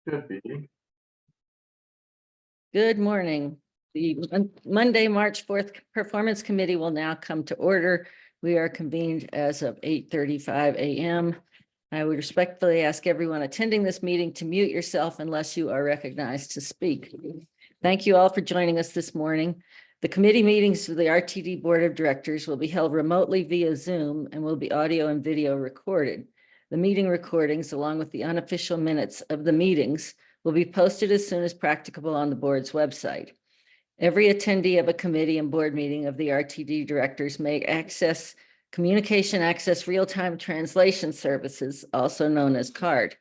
Should be. Good morning. The Monday, March 4th Performance Committee will now come to order. We are convened as of 8:35 a.m. I would respectfully ask everyone attending this meeting to mute yourself unless you are recognized to speak. Thank you all for joining us this morning. The committee meetings of the RTD Board of Directors will be held remotely via Zoom and will be audio and video recorded. The meeting recordings, along with the unofficial minutes of the meetings, will be posted as soon as practicable on the board's website. Every attendee of a committee and board meeting of the RTD directors may access Communication Access Real-Time Translation Services, also known as CART,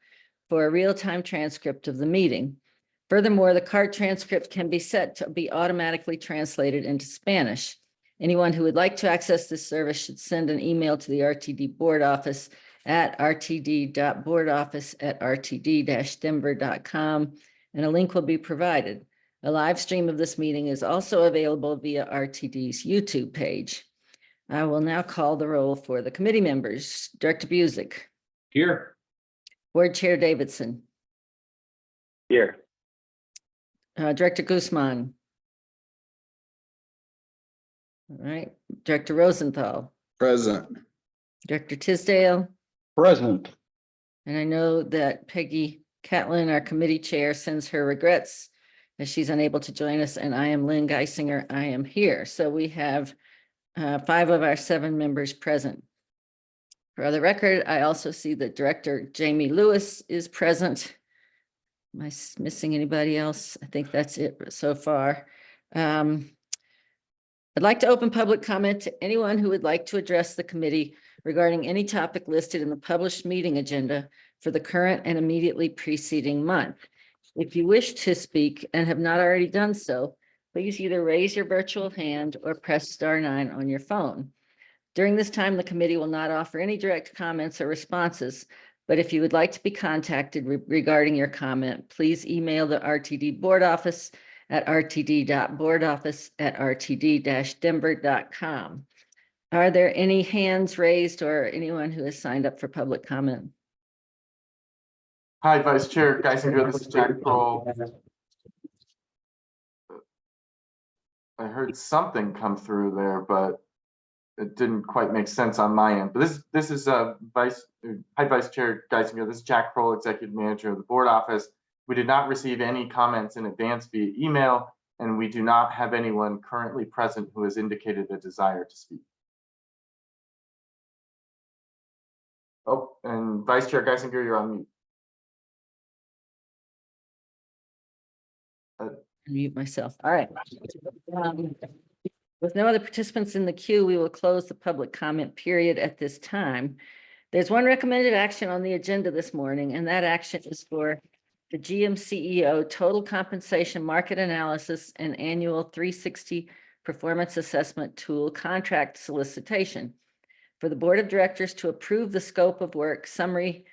for a real-time transcript of the meeting. Furthermore, the CART transcript can be set to be automatically translated into Spanish. Anyone who would like to access this service should send an email to the RTD board office at rtd.boardoffice@rtd-denver.com, and a link will be provided. A live stream of this meeting is also available via RTD's YouTube page. I will now call the roll for the committee members. Director Busick. Here. Board Chair Davidson. Here. Director Guzman. All right. Director Rosenthal. Present. Director Tisdale. Present. And I know that Peggy Catlin, our committee chair, sends her regrets as she's unable to join us, and I am Lynn Geisinger. I am here. So we have 5 of our 7 members present. For the record, I also see that Director Jamie Lewis is present. Am I missing anybody else? I think that's it so far. I'd like to open public comment to anyone who would like to address the committee regarding any topic listed in the published meeting agenda for the current and immediately preceding month. If you wish to speak and have not already done so, please either raise your virtual hand or press *9 on your phone. During this time, the committee will not offer any direct comments or responses, but if you would like to be contacted regarding your comment, please email the RTD board office at rtd.boardoffice@rtd-denver.com. Are there any hands raised or anyone who has signed up for public comment? Hi, Vice Chair Geisinger. This is Jack Kroll. I heard something come through there, but it didn't quite make sense on my end. But this is Hi, Vice Chair Geisinger. This is Jack Kroll, Executive Manager of the Board Office. We did not receive any comments in advance via email, and we do not have anyone currently present who has indicated a desire to speak. Oh, and Vice Chair Geisinger, you're on mute. Mute myself. All right. With no other participants in the queue, we will close the public comment period at this time. There's one recommended action on the agenda this morning, and that action is for the GM CEO Total Compensation Market Analysis and Annual 360 Performance Assessment Tool Contract Solicitation for the Board of Directors to approve the scope of work summary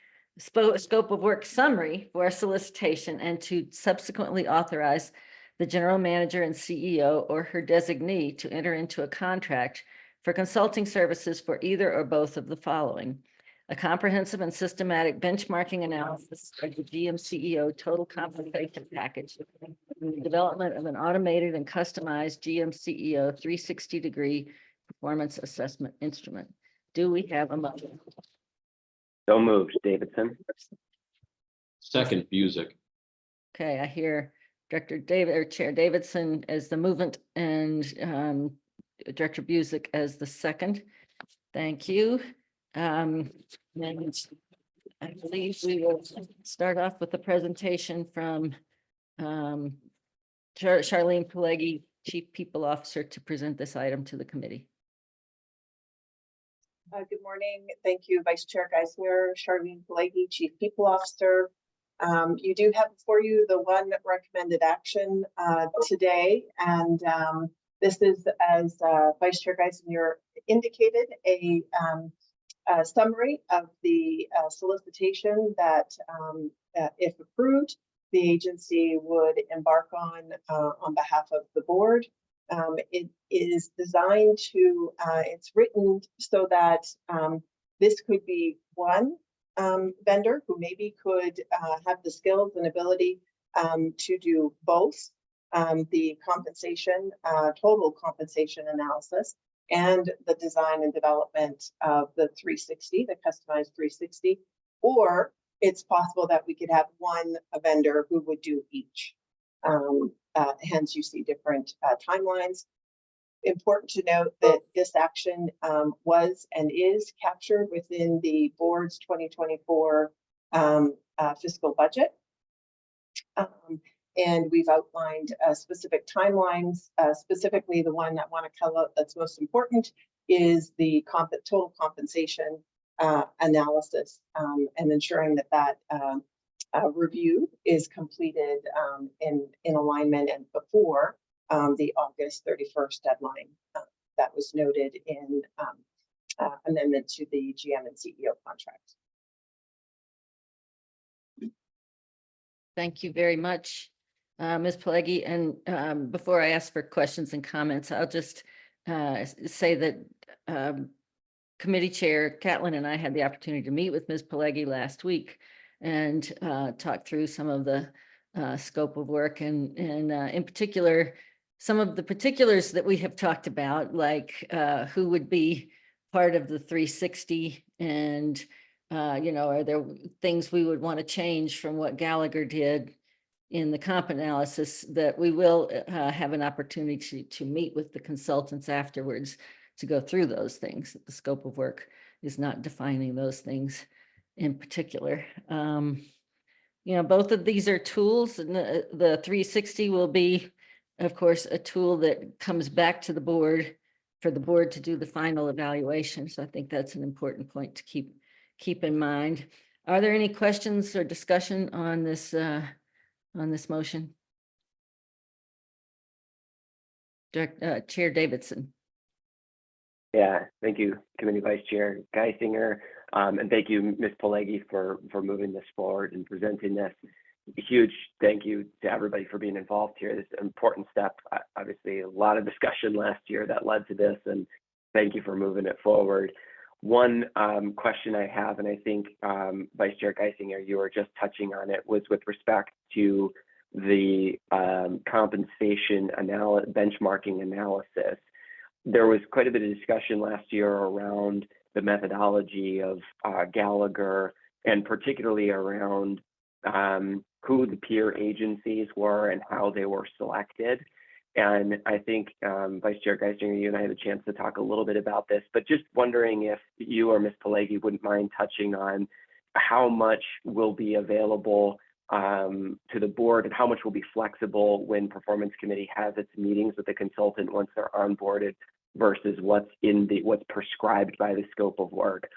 for our solicitation and to subsequently authorize the general manager and CEO or her designee to enter into a contract for consulting services for either or both of the following: a comprehensive and systematic benchmarking analysis of the GM CEO total compensation package, and the development of an automated and customized GM CEO 360-degree performance assessment instrument. Do we have a motion? So moved, Davidson. Second, Busick. Okay, I hear Director David or Chair Davidson as the movement and Director Busick as the second. Thank you. And I believe we will start off with the presentation from Charlene Pelleggi, Chief People Officer, to present this item to the committee. Good morning. Thank you, Vice Chair Geisinger. Charlene Pelleggi, Chief People Officer. You do have before you the one recommended action today, and this is, as Vice Chair Geisinger indicated, a summary of the solicitation that, if approved, the agency would embark on behalf of the board. It is designed to, it's written so that this could be one vendor who maybe could have the skills and ability to do both the compensation, total compensation analysis, and the design and development of the 360, the customized 360, or it's possible that we could have one vendor who would do each. Hence, you see different timelines. Important to note that this action was and is captured within the board's 2024 fiscal budget. And we've outlined specific timelines. Specifically, the one I want to call out that's most important is the total compensation analysis, and ensuring that that review is completed in alignment and before the August 31st deadline that was noted in amendment to the GM and CEO contract. Thank you very much, Ms. Pelleggi. And before I ask for questions and comments, I'll just say that Committee Chair Catlin and I had the opportunity to meet with Ms. Pelleggi last week and talk through some of the scope of work and in particular, some of the particulars that we have talked about, like who would be part of the 360 and are there things we would want to change from what Gallagher did in the comp analysis, that we will have an opportunity to meet with the consultants afterwards to go through those things. The scope of work is not defining those things in particular. Both of these are tools, and the 360 will be, of course, a tool that comes back to the board for the board to do the final evaluation. So I think that's an important point to keep in mind. Are there any questions or discussion on this motion? Chair Davidson. Yeah, thank you, Committee Vice Chair Geisinger, and thank you, Ms. Pelleggi, for moving this forward and presenting this. A huge thank you to everybody for being involved here. This is an important step. Obviously, a lot of discussion last year that led to this, and thank you for moving it forward. One question I have, and I think Vice Chair Geisinger, you were just touching on it, was with respect to the compensation benchmarking analysis. There was quite a bit of discussion last year around the methodology of Gallagher, and particularly around who the peer agencies were and how they were selected. And I think Vice Chair Geisinger, you and I had a chance to talk a little bit about this, but just wondering if you or Ms. Pelleggi wouldn't mind touching on how much will be available to the board and how much will be flexible when Performance Committee has its meetings with the consultant once they're onboarded versus what's prescribed by the scope of work.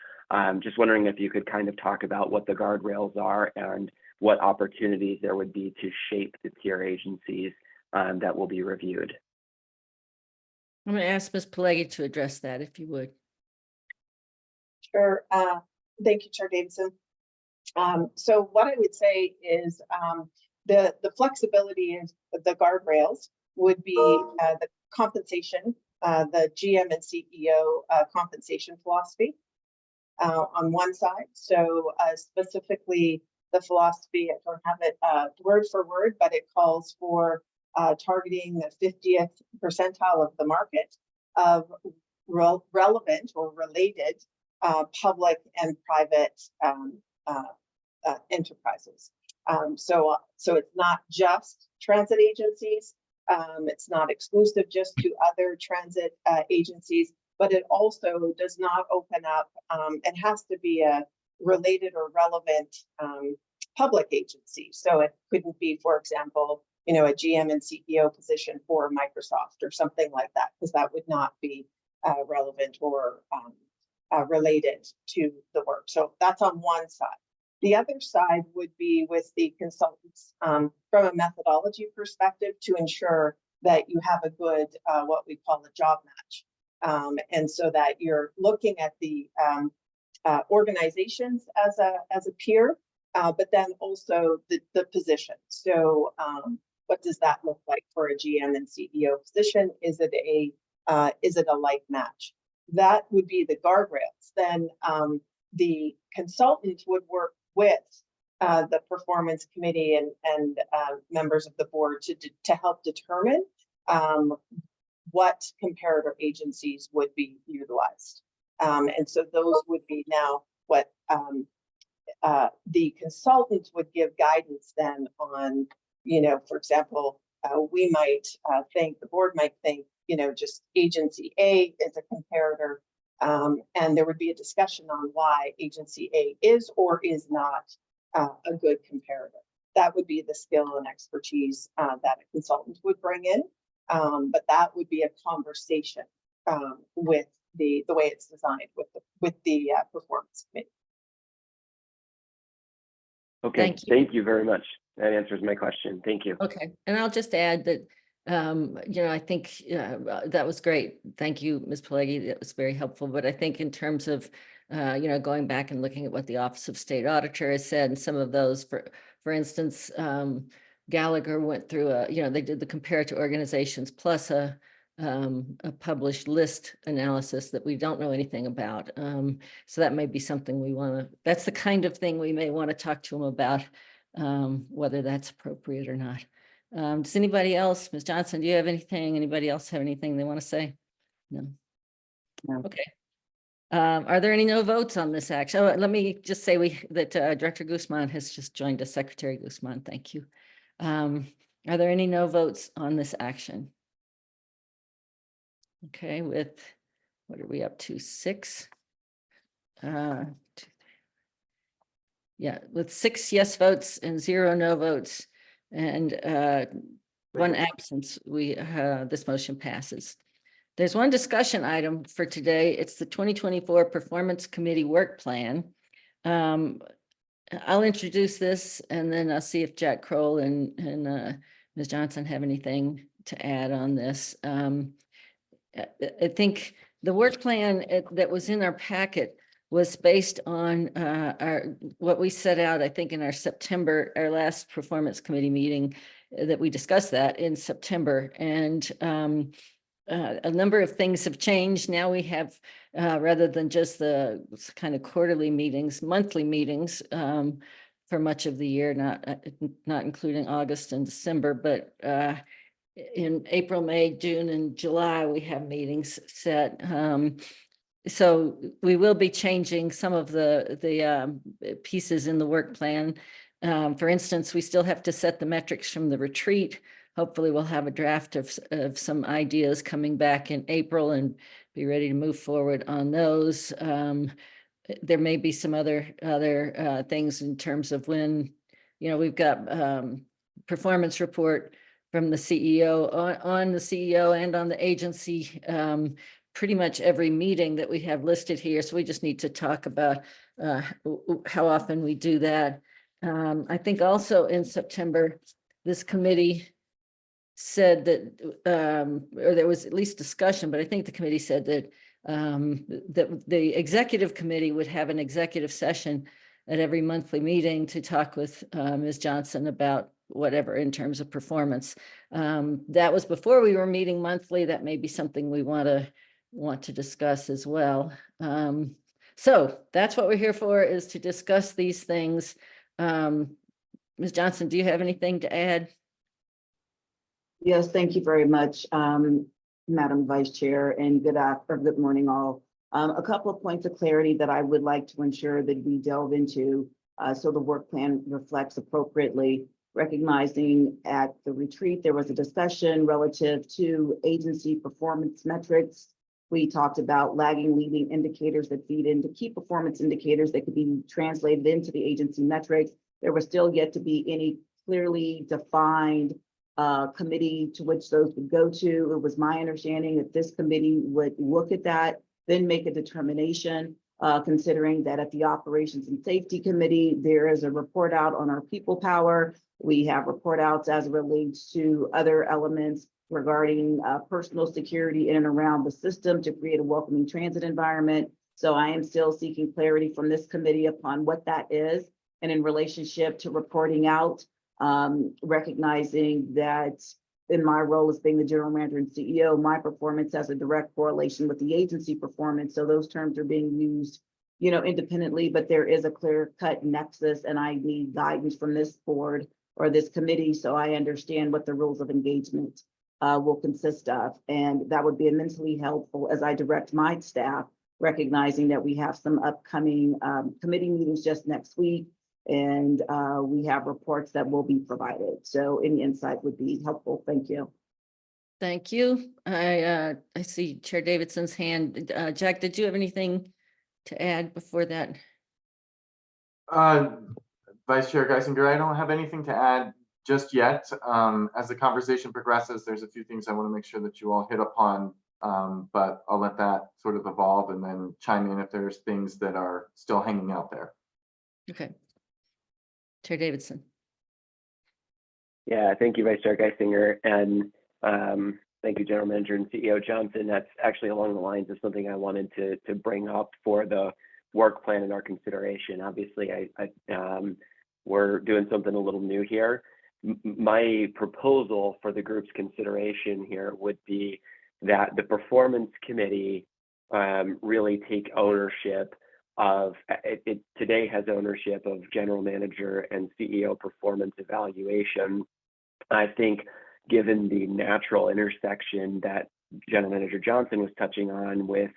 Just wondering if you could kind of talk about what the guardrails are and what opportunities there would be to shape the peer agencies that will be reviewed. I'm going to ask Ms. Pelleggi to address that, if you would. Sure. Thank you, Chair Davidson. So what I would say is the flexibility is the guardrails would be the compensation, the GM and CEO compensation philosophy on one side. So specifically the philosophy, I don't have it word for word, but it calls for targeting the 50th percentile of the market of relevant or related public and private enterprises. So it's not just transit agencies. It's not exclusive just to other transit agencies, but it also does not open up. It has to be a related or relevant public agency. So it couldn't be, for example, a GM and CEO position for Microsoft or something like that, because that would not be relevant or related to the work. So that's on one side. The other side would be with the consultants from a methodology perspective to ensure that you have a good, what we call a job match. And so that you're looking at the organizations as a peer, but then also the position. So what does that look like for a GM and CEO position? Is it a like match? That would be the guardrails. Then the consultant would work with the performance committee and members of the board to help determine what comparator agencies would be utilized. And so those would be now what the consultant would give guidance then on, for example, we might think, the board might think, just agency A is a comparator, and there would be a discussion on why agency A is or is not a good comparator. That would be the skill and expertise that a consultant would bring in, but that would be a conversation with the way it's designed with the performance committee. Okay, thank you very much. That answers my question. Thank you. Okay, and I'll just add that, I think that was great. Thank you, Ms. Pelleggi. That was very helpful. But I think in terms of, going back and looking at what the Office of State Auditor has said, and some of those, for instance, Gallagher went through they did the comparator organizations plus a published list analysis that we don't know anything about. So that may be something that's the kind of thing we may want to talk to them about, whether that's appropriate or not. Does anybody else, Ms. Johnson, do you have anything? Anybody else have anything they want to say? No. No. Okay. Are there any no votes on this action? Oh, let me just say that Director Guzman has just joined us, Secretary Guzman. Thank you. Are there any no votes on this action? Okay, with, what are we up to, 6? Yeah, with 6 yes votes and 0 no votes and 1 absence, this motion passes. There's one discussion item for today. It's the 2024 Performance Committee Work Plan. I'll introduce this and then I'll see if Jack Kroll and Ms. Johnson have anything to add on this. I think the work plan that was in our packet was based on what we set out, I think, in our last performance committee meeting, that we discussed that in September. And a number of things have changed. Now we have, rather than just the kind of quarterly meetings, monthly meetings for much of the year, not including August and December, but in April, May, June, and July, we have meetings set. So we will be changing some of the pieces in the work plan. For instance, we still have to set the metrics from the retreat. Hopefully we'll have a draft of some ideas coming back in April and be ready to move forward on those. There may be some other things in terms of when, we've got performance report from the CEO on the CEO and on the agency, pretty much every meeting that we have listed here. So we just need to talk about how often we do that. I think also in September, this committee said that, or there was at least discussion, but I think the committee said that that the executive committee would have an executive session at every monthly meeting to talk with Ms. Johnson about whatever in terms of performance. That was before we were meeting monthly. That may be something we want to discuss as well. So that's what we're here for, is to discuss these things. Ms. Johnson, do you have anything to add? Yes, thank you very much, Madam Vice Chair, and good morning all. A couple of points of clarity that I would like to ensure that we delve into so the work plan reflects appropriately, recognizing at the retreat there was a discussion relative to agency performance metrics. We talked about lagging leading indicators that feed into key performance indicators that could be translated into the agency metrics. There was still yet to be any clearly defined committee to which those would go to. It was my understanding that this committee would look at that, then make a determination, considering that at the Operations and Safety Committee, there is a report out on our people power. We have report outs as it relates to other elements regarding personal security in and around the system to create a welcoming transit environment. So I am still seeking clarity from this committee upon what that is, and in relationship to reporting out, recognizing that in my role as being the general manager and CEO, my performance has a direct correlation with the agency performance. So those terms are being used independently, but there is a clear-cut nexus, and I need guidance from this board or this committee, so I understand what the rules of engagement will consist of. And that would be immensely helpful as I direct my staff, recognizing that we have some upcoming committee meetings just next week, and we have reports that will be provided. So any insight would be helpful. Thank you. Thank you. I see Chair Davidson's hand. Jack, did you have anything to add before that? Vice Chair Geisinger, I don't have anything to add just yet. As the conversation progresses, there's a few things I want to make sure that you all hit upon, but I'll let that sort of evolve and then chime in if there's things that are still hanging out there. Okay. Chair Davidson. Yeah, thank you, Vice Chair Geisinger, and thank you, General Manager and CEO Johnson. That's actually along the lines of something I wanted to bring up for the work plan in our consideration. Obviously, we're doing something a little new here. My proposal for the group's consideration here would be that the Performance Committee really take ownership of it. Today has ownership of General Manager and CEO performance evaluation. I think given the natural intersection that General Manager Johnson was touching on with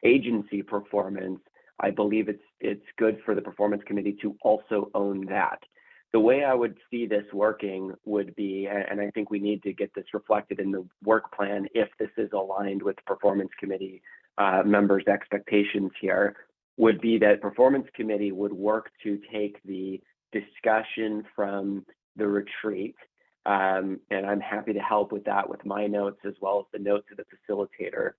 agency performance, I believe it's good for the Performance Committee to also own that. The way I would see this working would be, and I think we need to get this reflected in the work plan if this is aligned with the Performance Committee members' expectations here, would be that Performance Committee would work to take the discussion from the retreat, and I'm happy to help with that with my notes as well as the notes of the facilitator,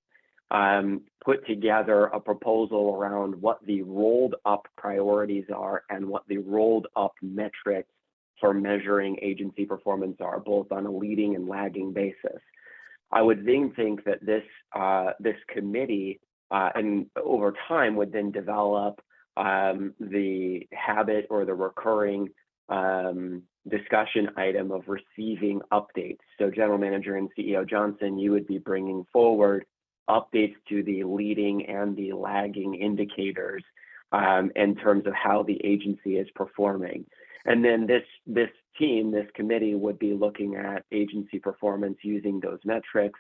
put together a proposal around what the rolled up priorities are and what the rolled up metrics for measuring agency performance are, both on a leading and lagging basis. I would then think that this committee and over time would then develop the habit or the recurring discussion item of receiving updates. So General Manager and CEO Johnson, you would be bringing forward updates to the leading and the lagging indicators in terms of how the agency is performing. And then this committee would be looking at agency performance using those metrics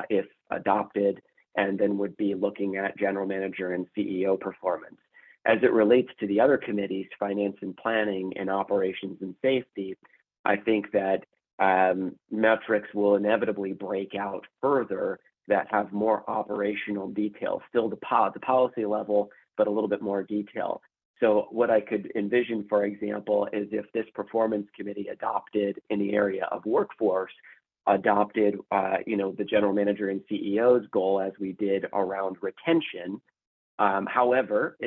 if adopted, and then would be looking at General Manager and CEO performance. As it relates to the other committees, Finance and Planning and Operations and Safety, I think that metrics will inevitably break out further that have more operational detail, still the policy level, but a little bit more detail. So what I could envision, for example, is if this Performance Committee adopted in the area of workforce, adopted the General Manager and CEO's goal as we did around retention. However,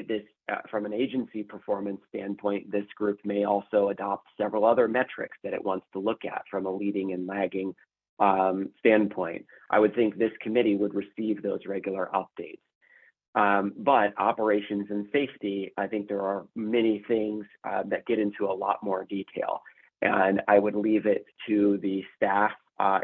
from an agency performance standpoint, this group may also adopt several other metrics that it wants to look at from a leading and lagging standpoint. I would think this committee would receive those regular updates. But operations and safety, I think there are many things that get into a lot more detail. And I would leave it to the staff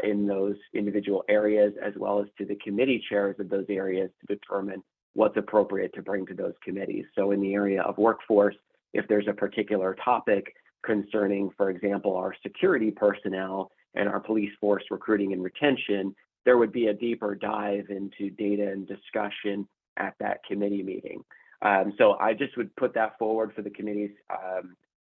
in those individual areas, as well as to the committee chairs of those areas to determine what's appropriate to bring to those committees. So in the area of workforce, if there's a particular topic concerning, for example, our security personnel and our police force recruiting and retention, there would be a deeper dive into data and discussion at that committee meeting. So I just would put that forward for the committee's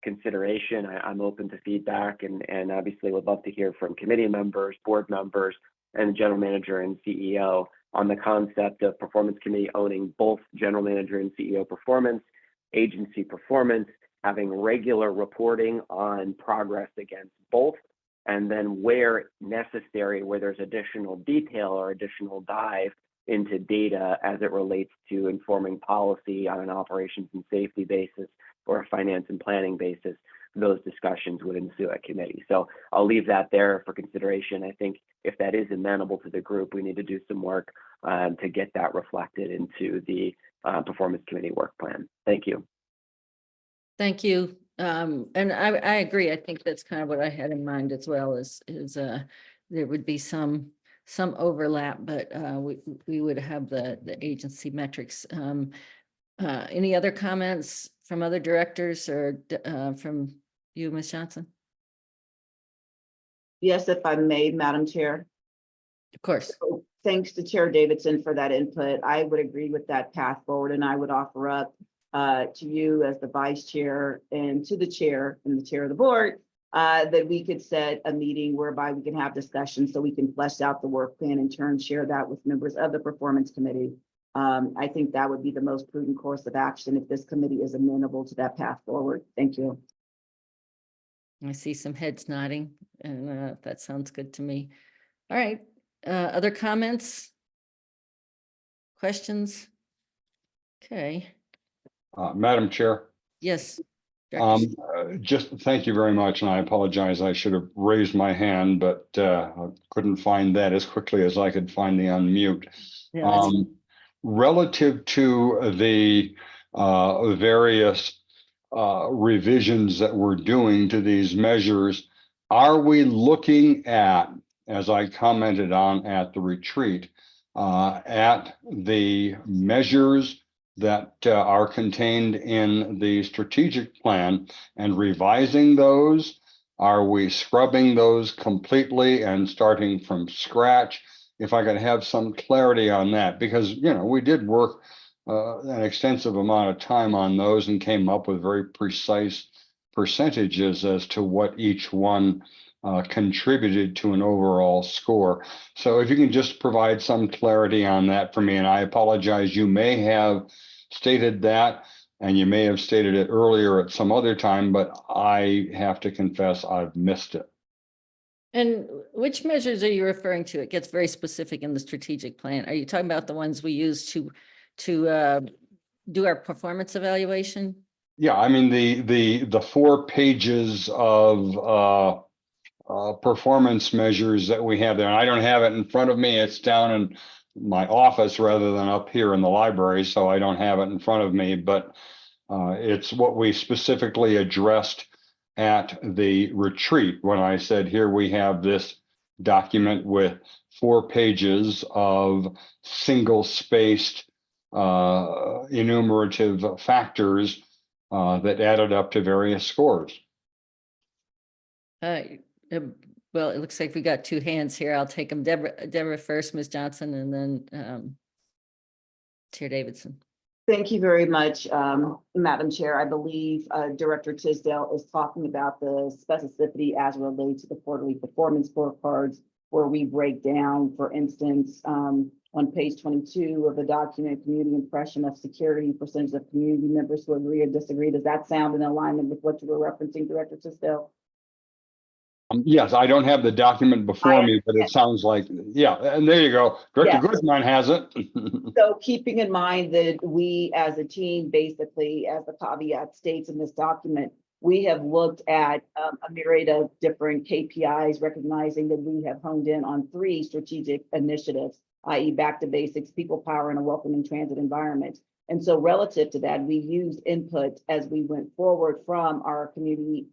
consideration. I'm open to feedback and obviously would love to hear from committee members, board members, and the General Manager and CEO on the concept of Performance Committee owning both General Manager and CEO performance, agency performance, having regular reporting on progress against both, and then where necessary, where there's additional detail or additional dive into data as it relates to informing policy on an operations and safety basis or a finance and planning basis, those discussions would ensue at committee. So I'll leave that there for consideration. I think if that is amenable to the group, we need to do some work to get that reflected into the Performance Committee work plan. Thank you. Thank you. And I agree. I think that's kind of what I had in mind as well, is there would be some overlap, but we would have the agency metrics. Any other comments from other directors or from you, Ms. Johnson? Yes, if I may, Madam Chair. Of course. Thanks to Chair Davidson for that input. I would agree with that path forward, and I would offer up to you as the vice chair and to the chair and the chair of the board that we could set a meeting whereby we can have discussions so we can flesh out the work plan and turn share that with members of the performance committee. I think that would be the most prudent course of action if this committee is amenable to that path forward. Thank you. I see some heads nodding, and that sounds good to me. All right, other comments? Questions? Okay, Madam Chair, yes. Director just thank you very much, and I apologize. I should have raised my hand, but I couldn't find that as quickly as I could find the unmute. Yeah, that's- Relative to the various revisions that we're doing to these measures, are we looking at, as I commented on at the retreat, at the measures that are contained in the strategic plan and revising those? Are we scrubbing those completely and starting from scratch? If I could have some clarity on that, because, you know, we did work an extensive amount of time on those and came up with very precise percentages as to what each one contributed to an overall score. So if you can just provide some clarity on that for me, and I apologize, you may have stated that and you may have stated it earlier at some other time, but I have to confess I've missed it. And which measures are you referring to? It gets very specific in the strategic plan. Are you talking about the ones we use to do our performance evaluation? Yeah, I mean, the 4 pages of performance measures that we have there. And I don't have it in front of me. It's down in my office rather than up here in the library, so I don't have it in front of me, but it's what we specifically addressed at the retreat when I said, here we have this document with 4 pages of single-spaced enumerative factors that added up to various scores. Well, it looks like we got 2 hands here. I'll take them. Deborah first, Ms. Johnson, and then Chair Davidson. Thank you very much, Madam Chair. I believe Director Tisdale is talking about the specificity as relates to the quarterly performance scorecards, where we break down, for instance, on page 22 of the document, community impression of security, percentage of community members who agree or disagree. Does that sound in alignment with what you were referencing, Director Tisdale? Yes, I don't have the document before me, but it sounds like, yeah, and there you go. Director Goodman has it. So keeping in mind that we as a team, basically, as the caveat states in this document, we have looked at a myriad of different KPIs, recognizing that we have honed in on 3 strategic initiatives, i.e. back to basics, people power, and a welcoming transit environment. And so relative to that, we used input as we went forward from our community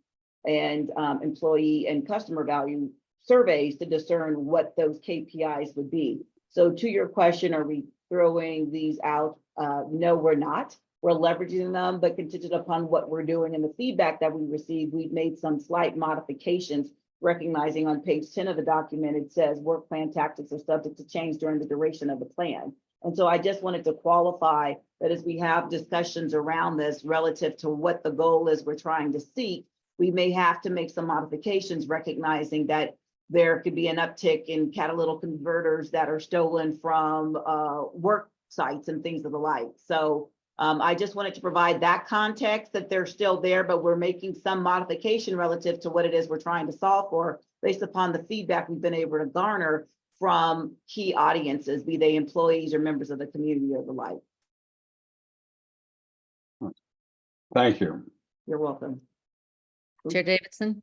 and employee and customer value surveys to discern what those KPIs would be. So to your question, are we throwing these out? No, we're not. We're leveraging them, but contingent upon what we're doing and the feedback that we receive, we've made some slight modifications, recognizing on page 10 of the document, it says work plan tactics are subject to change during the duration of the plan. And so I just wanted to qualify that as we have discussions around this relative to what the goal is we're trying to seek, we may have to make some modifications, recognizing that there could be an uptick in catalytic converters that are stolen from work sites and things of the like. So I just wanted to provide that context that they're still there, but we're making some modification relative to what it is we're trying to solve for based upon the feedback we've been able to garner from key audiences, be they employees or members of the community or the like. Thank you. You're welcome. Chair Davidson?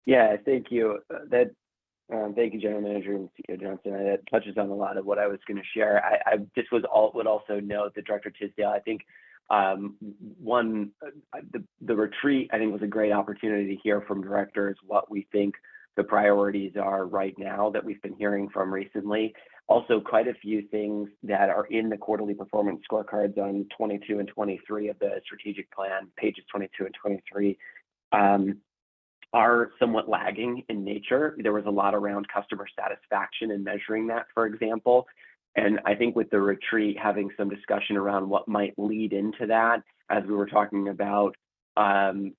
Yeah, thank you. Thank you, General Manager and CEO Johnson. That touches on a lot of what I was going to share. I just would also note that Director Tisdale, I think the retreat, I think, was a great opportunity to hear from directors what we think the priorities are right now that we've been hearing from recently. Also, quite a few things that are in the quarterly performance scorecards on 22 and 23 of the strategic plan, pages 22 and 23, are somewhat lagging in nature. There was a lot around customer satisfaction and measuring that, for example. And I think with the retreat, having some discussion around what might lead into that, as we were talking about,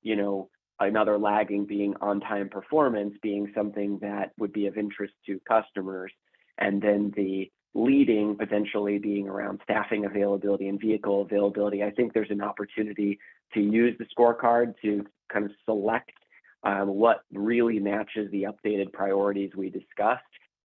you know, another lagging being on-time performance being something that would be of interest to customers. And then the leading potentially being around staffing availability and vehicle availability. I think there's an opportunity to use the scorecard to kind of select what really matches the updated priorities we discussed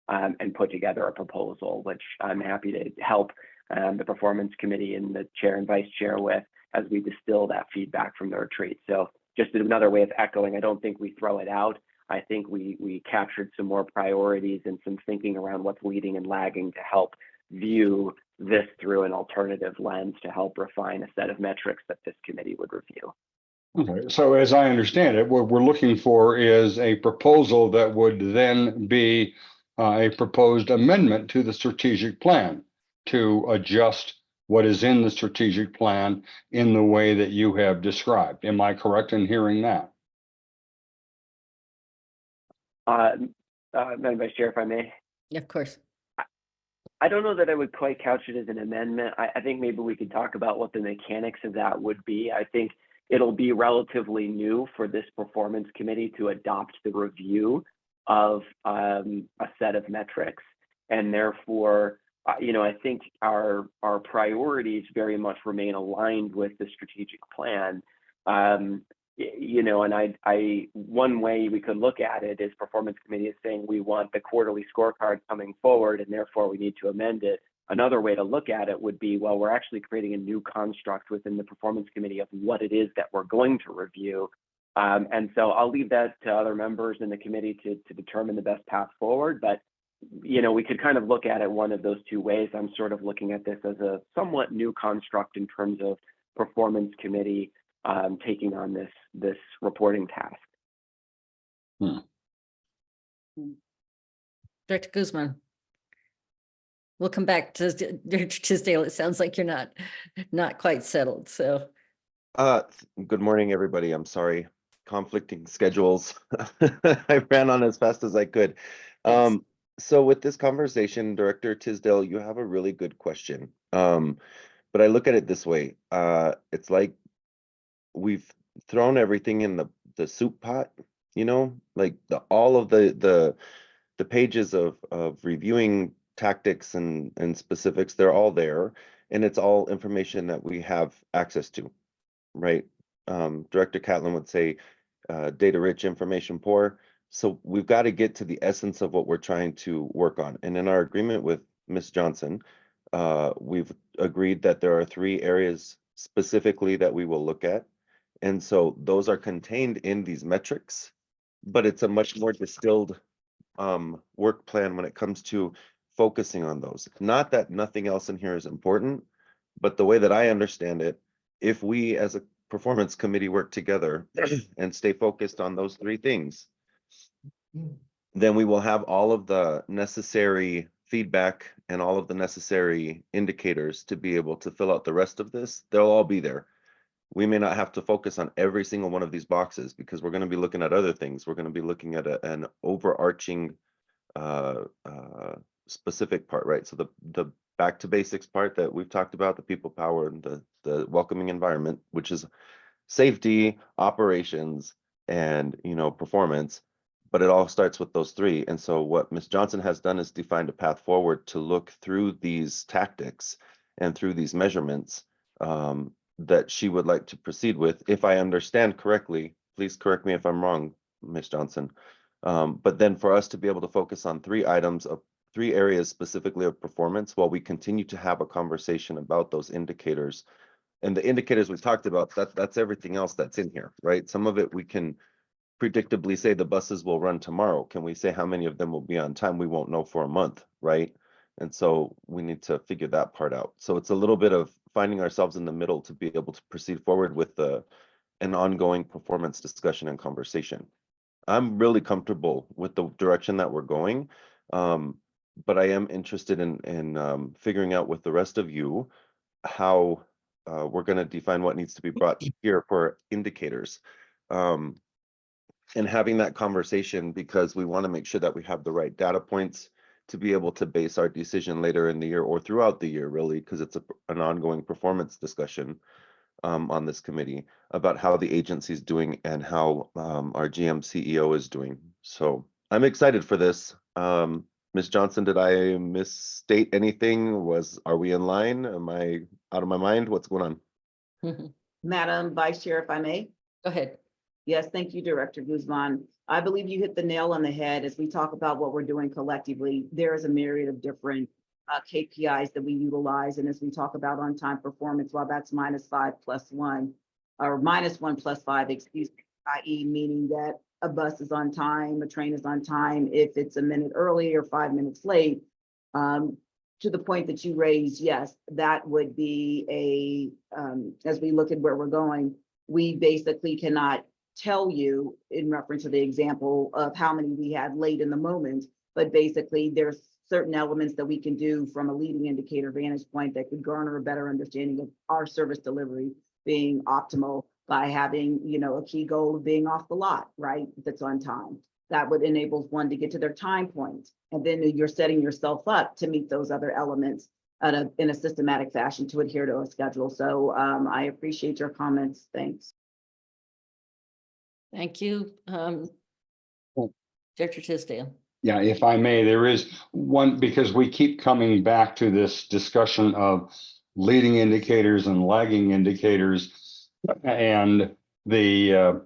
and put together a proposal, which I'm happy to help the performance committee and the chair and vice chair with as we distill that feedback from the retreat. So just another way of echoing, I don't think we throw it out. I think we captured some more priorities and some thinking around what's leading and lagging to help view this through an alternative lens to help refine a set of metrics that this committee would review. Okay, so as I understand it, what we're looking for is a proposal that would then be a proposed amendment to the strategic plan to adjust what is in the strategic plan in the way that you have described. Am I correct in hearing that? Madam Vice Chair, if I may. Of course. I don't know that I would quite couch it as an amendment. I think maybe we could talk about what the mechanics of that would be. I think it'll be relatively new for this performance committee to adopt the review of a set of metrics. And therefore, you know, I think our priorities very much remain aligned with the strategic plan. You know, and one way we could look at it is performance committee is saying we want the quarterly scorecard coming forward and therefore we need to amend it. Another way to look at it would be, well, we're actually creating a new construct within the performance committee of what it is that we're going to review. And so I'll leave that to other members in the committee to determine the best path forward. But, you know, we could kind of look at it one of those two ways. I'm sort of looking at this as a somewhat new construct in terms of performance committee taking on this reporting task. Director Guzman. We'll come back to Director Tisdale. It sounds like you're not quite settled, so. Good morning, everybody. I'm sorry, conflicting schedules. I ran on as fast as I could. Yes. So with this conversation, Director Tisdale, you have a really good question. But I look at it this way. It's like we've thrown everything in the soup pot, you know, like all of the pages of reviewing tactics and specifics, they're all there, and it's all information that we have access to, right? Director Catlin would say data rich, information poor. So we've got to get to the essence of what we're trying to work on. And in our agreement with Ms. Johnson, we've agreed that there are 3 areas specifically that we will look at. And so those are contained in these metrics, but it's a much more distilled work plan when it comes to focusing on those. Not that nothing else in here is important, but the way that I understand it, if we as a performance committee work together and stay focused on those 3 things, then we will have all of the necessary feedback and all of the necessary indicators to be able to fill out the rest of this. They'll all be there. We may not have to focus on every single one of these boxes because we're going to be looking at other things. We're going to be looking at an overarching specific part, right? So the back to basics part that we've talked about, the people power and the welcoming environment, which is safety, operations, and, you know, performance. But it all starts with those 3. And so what Ms. Johnson has done is defined a path forward to look through these tactics and through these measurements that she would like to proceed with. If I understand correctly, please correct me if I'm wrong, Ms. Johnson. But then for us to be able to focus on 3 items of 3 areas specifically of performance while we continue to have a conversation about those indicators. And the indicators we've talked about, that's everything else that's in here, right? Some of it we can predictably say the buses will run tomorrow. Can we say how many of them will be on time? We won't know for a month, right? And so we need to figure that part out. So it's a little bit of finding ourselves in the middle to be able to proceed forward with an ongoing performance discussion and conversation. I'm really comfortable with the direction that we're going. But I am interested in figuring out with the rest of you how we're going to define what needs to be brought here for indicators. And having that conversation because we want to make sure that we have the right data points to be able to base our decision later in the year or throughout the year, really, because it's an ongoing performance discussion on this committee about how the agency's doing and how our GM CEO is doing. So I'm excited for this. Ms. Johnson, did I misstate anything? Are we in line? Am I out of my mind? What's going on? Madam Vice Chair, if I may. Go ahead. Yes, thank you, Director Guzman. I believe you hit the nail on the head as we talk about what we're doing collectively. There is a myriad of different KPIs that we utilize. And as we talk about on-time performance, while that's -5 + 1, or -1 + 5, excuse me, i.e. meaning that a bus is on time, a train is on time, if it's a minute early or 5 minutes late. To the point that you raised, yes, that would be as we look at where we're going, we basically cannot tell you in reference to the example of how many we had late in the moment, but basically there's certain elements that we can do from a leading indicator vantage point that could garner a better understanding of our service delivery being optimal by having, a key goal of being off the lot, right? That's on time. That would enable one to get to their time point. And then you're setting yourself up to meet those other elements in a systematic fashion to adhere to a schedule. So I appreciate your comments. Thanks. Thank you. Director Tisdale. Yeah, if I may, there is one, because we keep coming back to this discussion of leading indicators and lagging indicators. And the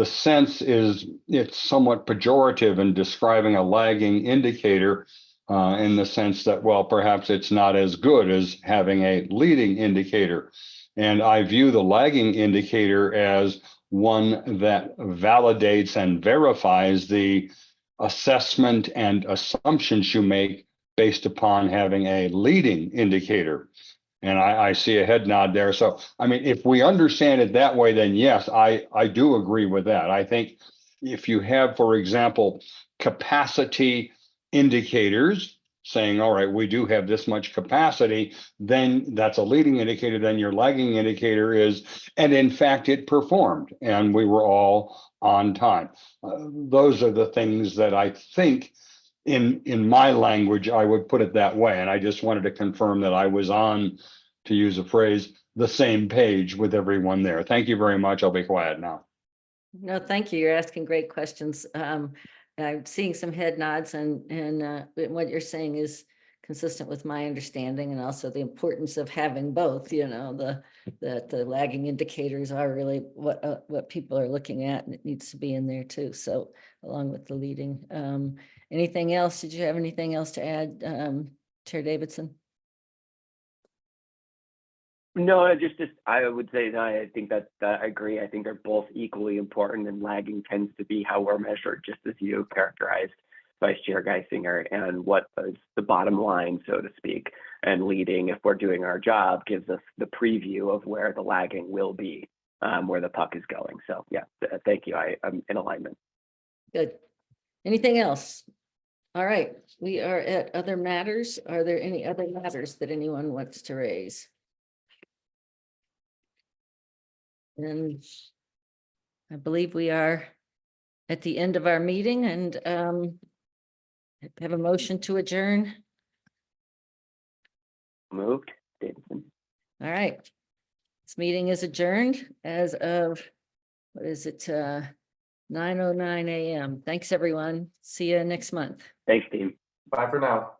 sense is it's somewhat pejorative in describing a lagging indicator in the sense that, well, perhaps it's not as good as having a leading indicator. And I view the lagging indicator as one that validates and verifies the assessment and assumptions you make based upon having a leading indicator. And I see a head nod there. So, I mean, if we understand it that way, then yes, I do agree with that. I think if you have, for example, capacity indicators saying, all right, we do have this much capacity, then that's a leading indicator. Then your lagging indicator is, and in fact, it performed and we were all on time. Those are the things that I think in my language, I would put it that way. And I just wanted to confirm that I was on, to use a phrase, the same page with everyone there. Thank you very much. I'll be quiet now. No, thank you. You're asking great questions. I'm seeing some head nods and what you're saying is consistent with my understanding and also the importance of having both, the lagging indicators are really what people are looking at and it needs to be in there too. So along with the leading, anything else? Did you have anything else to add, Chair Davidson? No, I would say that I think that I agree. I think they're both equally important, and lagging tends to be how we're measured, just as you characterized, Vice Chair Geisinger, and what is the bottom line, so to speak. And leading, if we're doing our job, gives us the preview of where the lagging will be, where the puck is going. So yeah, thank you. I'm in alignment. Good. Anything else? All right, we are at other matters. Are there any other matters that anyone wants to raise? And I believe we are at the end of our meeting and have a motion to adjourn. Moved, Davidson. All right. This meeting is adjourned as of, 9:09 a.m. Thanks, everyone. See you next month. Thanks, team. Bye for now.